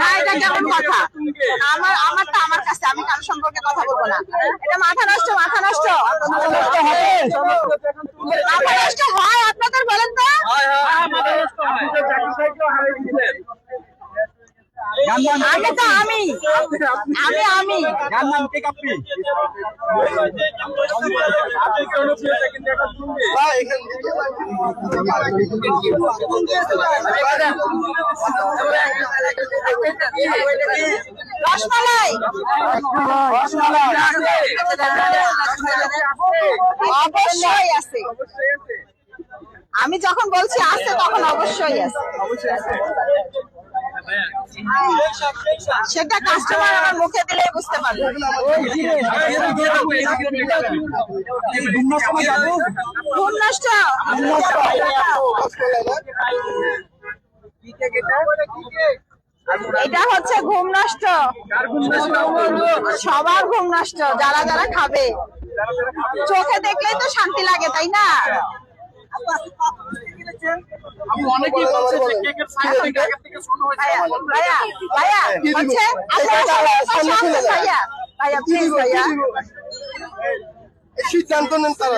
না, এটা কেমন কথা? আমারটা আমার কাছে, আমি কারোর সম্পর্কে কথা বলবো না। এটা মাথা নষ্ট, মাথা নষ্ট। মাথা নষ্ট হয় আপনাদের, বলেন তো? আগে তো আমি রসমালাই অবশ্যই আছে। আমি যখন বলছি আছে তখন অবশ্যই আছে। সেটা কাস্টমার আমার মুখে দিলে বুঝতে পারবে। ঘুম নষ্ট, এটা হচ্ছে ঘুম নষ্ট। সবার ঘুম নষ্ট, যারা যারা খাবে। চোখে দেখলেই তো শান্তি লাগে, তাই না? ভাইয়া প্লিজ, ভাইয়া সিদ্ধান্ত নেন তারা।